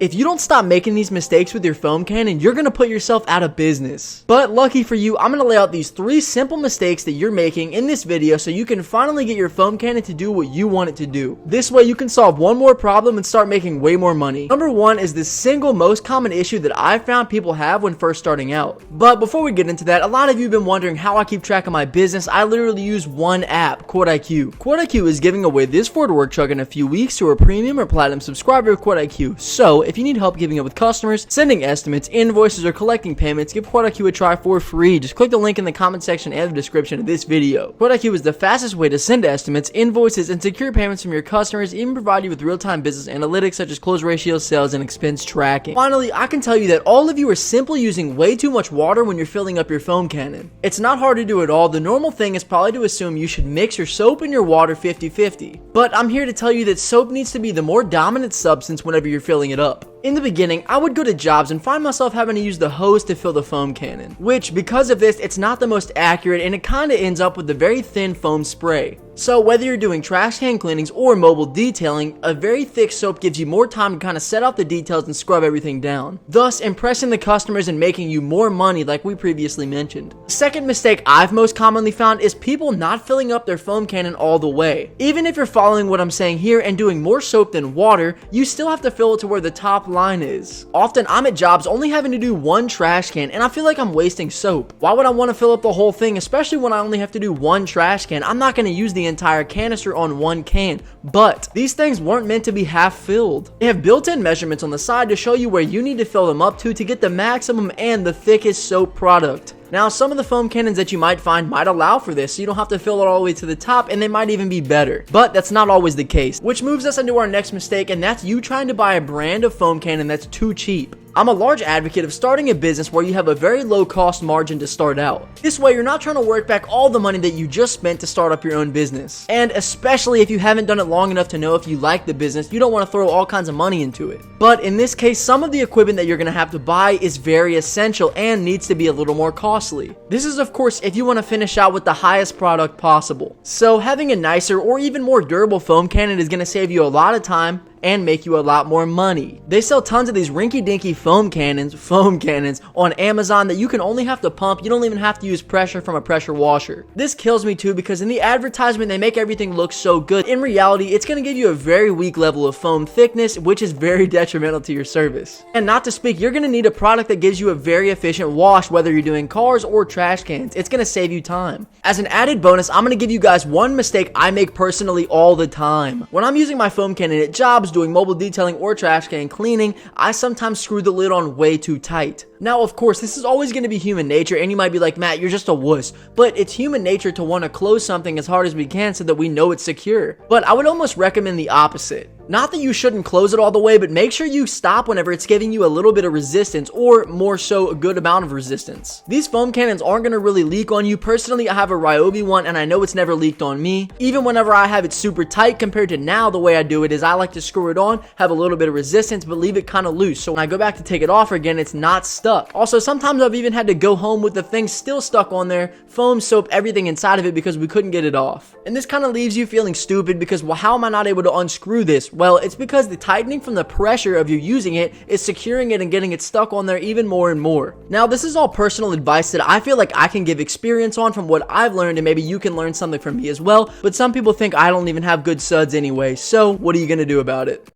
If you don't stop making these mistakes with your foam cannon, you're gonna put yourself out of business. But lucky for you, I'm gonna lay out these 3 simple mistakes that you're making in this video so you can finally get your foam cannon to do what you want it to do. This way you can solve one more problem and start making way more money. Number 1 is the single most common issue that I've found people have when first starting out. But before we get into that, a lot of you have been wondering how I keep track of my business. I literally use one app, 𝗤𝘂cie𝗁𝗤. 𝗤𝘂cie𝗁𝗁 is giving away this Ford work truck in a few weeks to a premium or platinum subscriber of 𝗤𝘂cie𝗁𝗁. So if you need help keeping up with customers, sending estimates, invoices, or collecting payments, give 𝗤𝘂𝘁𝗁𝗁 a try for free. Just click the link in the comment section and the description of this video. 𝗤𝘂𝘁𝗁𝗁 is the fastest way to send estimates, invoices, and secure payments from your customers, even provide you with real-time business analytics such as close ratio, sales, and expense tracking. Finally, I can tell you that all of you are simply using way too much water when you're filling up your foam cannon. It's not hard to do at all. The normal thing is probably to assume you should mix your soap and your water 50-50. But I'm here to tell you that soap needs to be the more dominant substance whenever you're filling it up. In the beginning, I would go to jobs and find myself having to use the hose to fill the foam cannon, which because of this, it's not the most accurate and it kinda ends up with a very thin foam spray. So whether you're doing trash can cleanings or mobile detailing, a very thick soap gives you more time to kind of set out the details and scrub everything down, thus impressing the customers and making you more money like we previously mentioned. The second mistake I've most commonly found is people not filling up their foam cannon all the way. Even if you're following what I'm saying here and doing more soap than water, you still have to fill it to where the top line is. Often I'm at jobs only having to do one trash can and I feel like I'm wasting soap. Why would I want to fill up the whole thing, especially when I only have to do one trash can? I'm not going to use the entire canister on one can. But these things weren't meant to be half filled. They have built-in measurements on the side to show you where you need to fill them up to get the maximum and the thickest soap product. Now, some of the foam cannons that you might find might allow for this, so you don't have to fill it all the way to the top, and they might even be better. But that's not always the case, which moves us into our next mistake, and that's you trying to buy a brand of foam cannon that's too cheap. I'm a large advocate of starting a business where you have a very low cost margin to start out. This way, you're not trying to work back all the money that you just spent to start up your own business. And especially if you haven't done it long enough to know if you like the business, you don't want to throw all kinds of money into it. But in this case, some of the equipment that you're going to have to buy is very essential and needs to be a little more costly. This is of course if you want to finish out with the highest product possible. So having a nicer or even more durable foam cannon is going to save you a lot of time and make you a lot more money. They sell tons of these rinky-dinky foam cannons on Amazon that you can only have to pump. You don't even have to use pressure from a pressure washer. This kills me too because in the advertisement they make everything look so good. In reality, it's going to give you a very weak level of foam thickness, which is very detrimental to your service. And not to speak, you're going to need a product that gives you a very efficient wash whether you're doing cars or trash cans. It's going to save you time. As an added bonus, I'm going to give you guys one mistake I make personally all the time. When I'm using my foam cannon at jobs, doing mobile detailing or trash can cleaning, I sometimes screw the lid on way too tight. Now, of course, this is always going to be human nature, and you might be like, Matt, you're just a wuss. But it's human nature to want to close something as hard as we can so that we know it's secure. But I would almost recommend the opposite. Not that you shouldn't close it all the way, but make sure you stop whenever it's giving you a little bit of resistance, or more so a good amount of resistance. These foam cannons aren't going to really leak on you. Personally, I have a Ryobi one and I know it's never leaked on me. Even whenever I have it super tight compared to now, the way I do it is I like to screw it on, have a little bit of resistance, but leave it kind of loose. So when I go back to take it off again, it's not stuck. Also, sometimes I've even had to go home with the thing still stuck on there, foam, soap, everything inside of it because we couldn't get it off. And this kind of leaves you feeling stupid because, well, how am I not able to unscrew this? Well, it's because the tightening from the pressure of you using it is securing it and getting it stuck on there even more and more. Now, this is all personal advice that I feel like I can give experience on from what I've learned, and maybe you can learn something from me as well, but some people think I don't even have good suds anyway, so what are you gonna do about it?